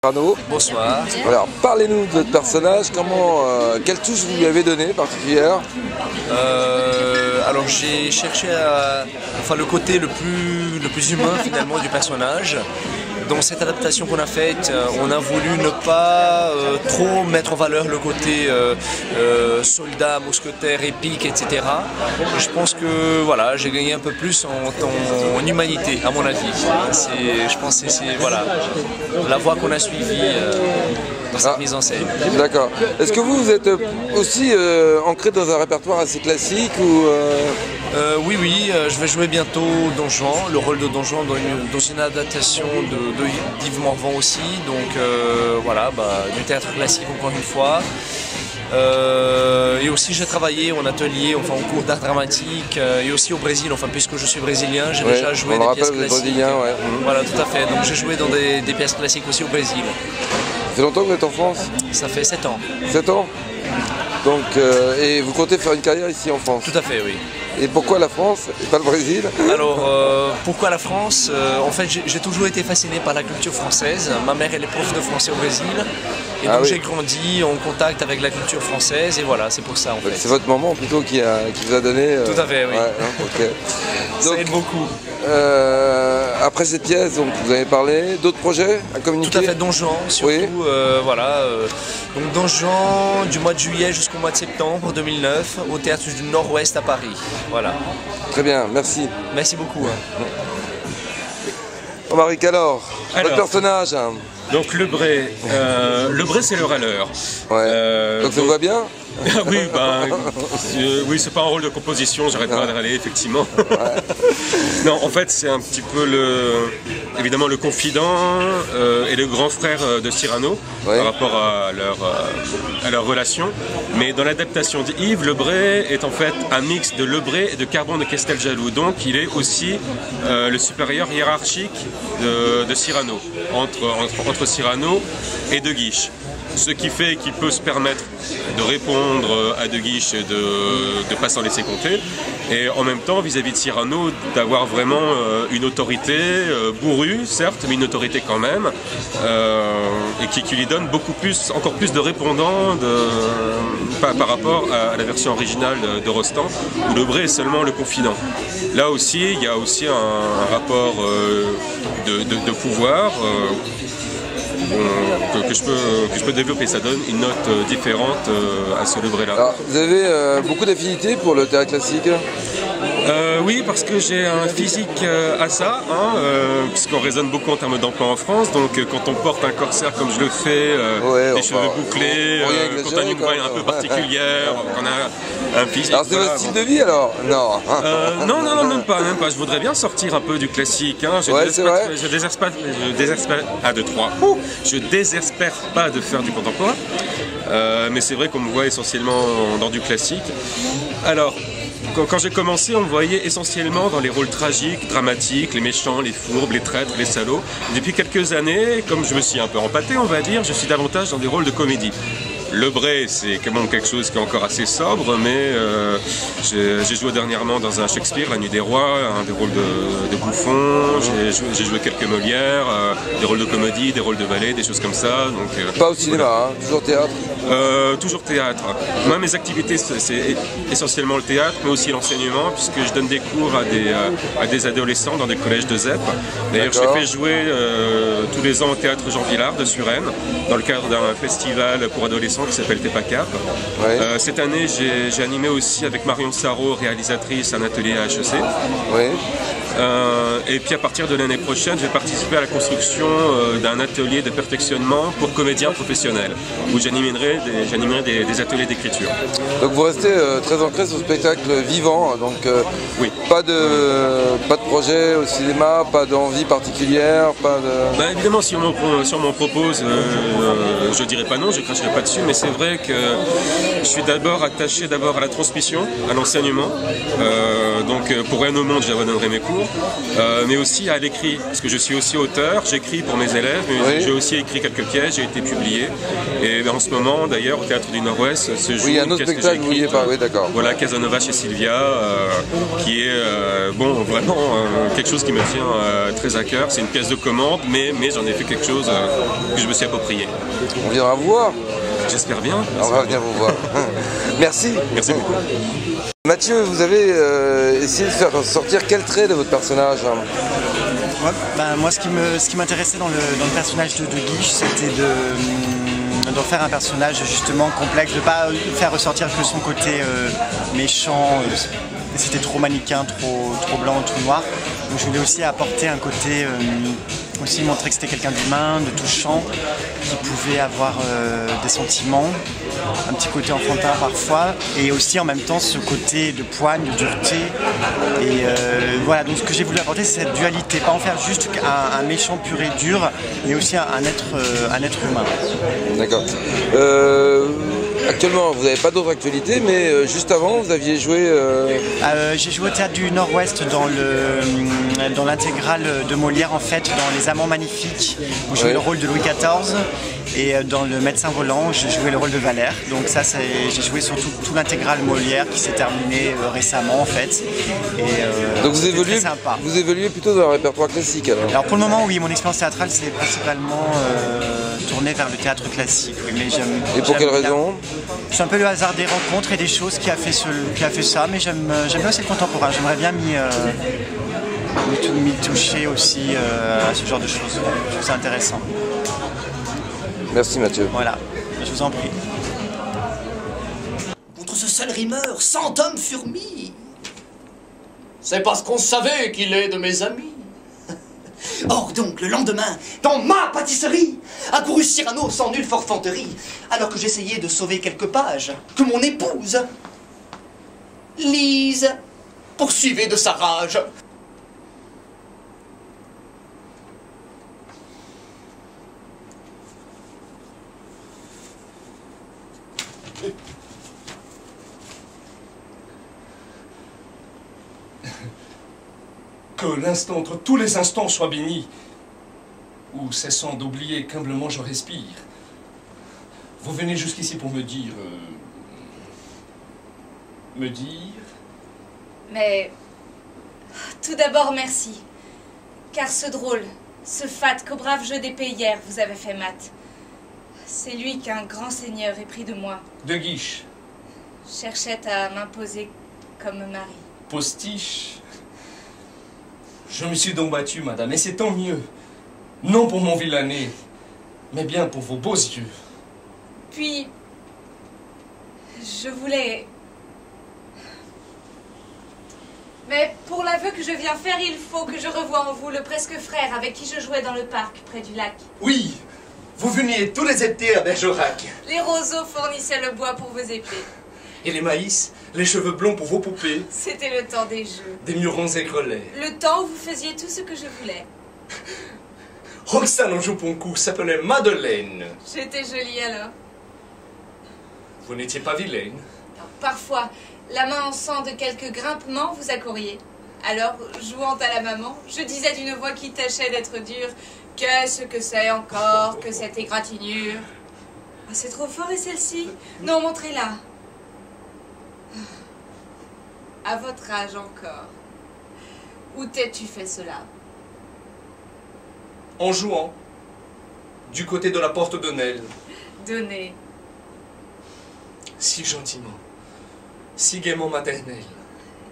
Arnaud. Bonsoir. Alors, parlez-nous de votre personnage, quelle touche vous lui avez donnée particulière? Alors j'ai cherché le côté le plus humain finalement du personnage. Dans cette adaptation qu'on a faite, on a voulu ne pas trop mettre en valeur le côté soldat, mousquetaire, épique, etc. Et je pense que voilà, j'ai gagné un peu plus en humanité, à mon avis. Je pense que c'est voilà, la voie qu'on a suivie dans cette mise en scène. D'accord. Est-ce que vous êtes aussi ancré dans un répertoire assez classique ou Oui, je vais jouer bientôt Don Juan, le rôle de Don Juan dans une adaptation d'Yves Morvan aussi, donc voilà, du théâtre classique encore une fois. Et aussi j'ai travaillé en atelier, en cours d'art dramatique et aussi au Brésil, puisque je suis brésilien, j'ai déjà joué des pièces classiques. Brésilien, ouais. Voilà, tout à fait, donc j'ai joué dans des pièces classiques aussi au Brésil. Ça fait longtemps que vous êtes en France? Ça fait 7 ans. 7 ans? Donc, et vous comptez faire une carrière ici en France? Tout à fait, oui. Et pourquoi la France et pas le Brésil? Alors, pourquoi la France? En fait, j'ai toujours été fasciné par la culture française. Ma mère, elle est prof de français au Brésil. Et donc j'ai grandi en contact avec la culture française. Et voilà, c'est pour ça en fait. C'est votre maman plutôt qui vous a donné... Tout à fait, oui. Ouais, okay. Donc, ça aide beaucoup. Après cette pièce, donc, vous avez parlé, d'autres projets à communiquer? Tout à fait, Don Juan, surtout. Oui. Voilà. Donc Don Juan, du mois de juillet jusqu'au mois de septembre 2009, au Théâtre du Nord-Ouest à Paris. Voilà. Très bien, merci. Merci beaucoup. Romaric, alors, votre personnage. Donc le Bré c'est le râleur. Ouais. Donc ça vous va bien? Oui, oui, c'est pas un rôle de composition, j'arrête pas de râler, effectivement. Ouais. Non, en fait, c'est un petit peu évidemment le confident et le grand frère de Cyrano, par rapport à leur relation. Mais dans l'adaptation d'Yves, le Bré est en fait un mix de Lebré et de Carbon de Casteljaloux. Donc il est aussi le supérieur hiérarchique de Cyrano, entre Cyrano et De Guiche. Ce qui fait qu'il peut se permettre de répondre à De Guiche et de ne pas s'en laisser compter. Et en même temps, vis-à-vis de Cyrano, d'avoir vraiment une autorité bourrue, certes, mais une autorité quand même, et qui lui donne encore plus de répondants par rapport à la version originale de Rostand, où le Bré est seulement le confident. Là aussi, il y a aussi un rapport de pouvoir que je peux développer. Ça donne une note différente à ce Lebré-là. Vous avez beaucoup d'affinités pour le théâtre classique? Oui, parce que j'ai un physique à ça, puisqu'on raisonne beaucoup en termes d'emploi en France. Donc quand on porte un corsaire comme je le fais, des cheveux bouclés, quand on a une voix un peu particulière, qu'on a un physique... Alors c'est votre style de vie alors? Non. Non, même pas. Je voudrais bien sortir un peu du classique. Je désespère pas de faire du contemporain. Mais c'est vrai qu'on me voit essentiellement dans du classique. Alors, quand j'ai commencé, on me voyait essentiellement dans les rôles tragiques, dramatiques, les méchants, les fourbes, les traîtres, les salauds. Depuis quelques années, comme je me suis un peu empâté, on va dire, je suis davantage dans des rôles de comédie. Le Bré, c'est quand même quelque chose qui est encore assez sobre, mais j'ai joué dernièrement dans un Shakespeare, La Nuit des Rois, des rôles de bouffon, j'ai joué quelques Molières, des rôles de comédie, des rôles de ballet, des choses comme ça. Donc, pas au cinéma, toujours théâtre? Toujours théâtre. Moi, mes activités, c'est essentiellement le théâtre, mais aussi l'enseignement, puisque je donne des cours à des adolescents dans des collèges de ZEP. D'ailleurs, je les fais jouer tous les ans au théâtre Jean Villard de Suresnes, dans le cadre d'un festival pour adolescents qui s'appelle TEPACAP. Cette année, j'ai animé aussi avec Marion Sarraud, réalisatrice, un atelier à HEC. Et puis à partir de l'année prochaine, je vais participer à la construction d'un atelier de perfectionnement pour comédiens professionnels, où j'animerai des ateliers d'écriture. Donc vous restez très ancré sur le spectacle vivant, donc oui. Pas de projet au cinéma, pas d'envie particulière, pas de... Évidemment, si on m'en propose, je dirais pas non, je cracherai pas dessus, mais c'est vrai que je suis d'abord attaché à la transmission, à l'enseignement. Donc pour Rien au monde, j'abandonnerai mes cours. mais aussi à l'écrit, parce que je suis aussi auteur, j'écris pour mes élèves, mais j'ai aussi écrit quelques pièces, j'ai été publié. Et en ce moment, d'ailleurs, au Théâtre du Nord-Ouest, se joue un autre spectacle, vous vouliez pas, oui, d'accord. Voilà, Casanova chez Sylvia, qui est vraiment quelque chose qui me tient très à cœur. C'est une pièce de commande, mais j'en ai fait quelque chose que je me suis approprié. On viendra vous voir. J'espère bien. On va venir vous voir. Merci. Merci beaucoup. Mathieu, vous avez essayé de faire sortir quel trait de votre personnage? Ouais, moi, ce qui m'intéressait dans le personnage de Guiche, c'était d'en faire un personnage justement complexe, de ne pas faire ressortir que son côté méchant. C'était trop manichéen, trop blanc, trop noir. Donc je voulais aussi apporter un côté, aussi montrer que c'était quelqu'un d'humain, de touchant, qui pouvait avoir des sentiments, un petit côté enfantin parfois, et aussi en même temps ce côté de poigne, de dureté. Et voilà, donc ce que j'ai voulu apporter, c'est cette dualité, pas en faire juste un méchant pur et dur, mais aussi un être humain. D'accord. Actuellement, vous n'avez pas d'autres actualités, mais juste avant, vous aviez joué... J'ai joué au Théâtre du Nord-Ouest dans l'intégrale de Molière, en fait, dans Les Amants Magnifiques, où je jouais le rôle de Louis XIV, et dans Le Médecin Volant, je jouais le rôle de Valère. Donc ça, j'ai joué sur tout l'intégrale Molière qui s'est terminée récemment, en fait. Et, donc vous évoluez plutôt dans le répertoire classique, alors? Alors pour le moment, oui, mon expérience théâtrale, c'est principalement tournée vers le théâtre classique. Oui, mais et pour quelle raison? C'est un peu le hasard des rencontres et des choses qui a fait ça, mais j'aime bien aussi le contemporain. J'aimerais bien m'y toucher aussi à ce genre de choses. Je trouve ça intéressant. Merci Mathieu. Voilà, je vous en prie. Contre ce seul rimeur, 100 hommes furent mis. C'est parce qu'on savait qu'il est de mes amis. Or donc, le lendemain, dans ma pâtisserie, accourut Cyrano sans nulle forfanterie, alors que j'essayais de sauver quelques pages, que mon épouse, Lise, poursuivait de sa rage. Que l'instant entre tous les instants soit béni, ou cessant d'oublier qu'humblement je respire. Vous venez jusqu'ici pour me dire... Mais... tout d'abord, merci. Car ce drôle, ce fat qu'au brave jeu d'épée hier vous avez fait mat, c'est lui qu'un grand seigneur épris de moi. De Guiche. Cherchait à m'imposer comme mari. Postiche. Je me suis donc battu, madame, et c'est tant mieux. Non pour mon vilain nez, mais bien pour vos beaux yeux. Puis, je voulais... Mais pour l'aveu que je viens faire, il faut que je revoie en vous le presque frère avec qui je jouais dans le parc près du lac. Oui, vous veniez tous les étés à Bergerac. Les roseaux fournissaient le bois pour vos épées. Et les maïs, les cheveux blonds pour vos poupées. C'était le temps des jeux. Des murons égrelets. Le temps où vous faisiez tout ce que je voulais. Roxane au Jouponcourt s'appelait Madeleine. J'étais jolie alors. Vous n'étiez pas vilaine. Parfois, la main en sang de quelques grimpements vous accouriez. Alors, jouant à la maman, je disais d'une voix qui tâchait d'être dure: qu'est-ce que c'est encore que cette égratignure? Ah, c'est trop fort, et celle-ci? Non, montrez-la. À votre âge encore. Où t'es-tu fait cela? En jouant, du côté de la porte de Nesle. Donnez. Si gentiment, si gaiement maternel.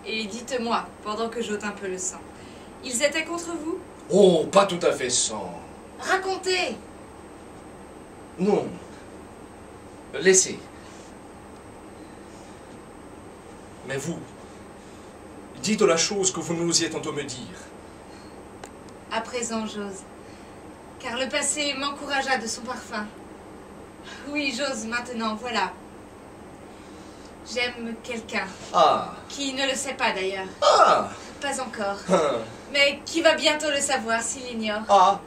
Et dites-moi, pendant que j'ôte un peu le sang, ils étaient contre vous? Oh, pas tout à fait sans. Racontez! Non. Laissez. Mais vous, dites la chose que vous n'osiez tantôt me dire. À présent, j'ose. Car le passé m'encouragea de son parfum. Oui, j'ose maintenant, voilà. J'aime quelqu'un. Ah. Qui ne le sait pas d'ailleurs. Ah. Pas encore. Ah. Mais qui va bientôt le savoir s'il l'ignore. Ah.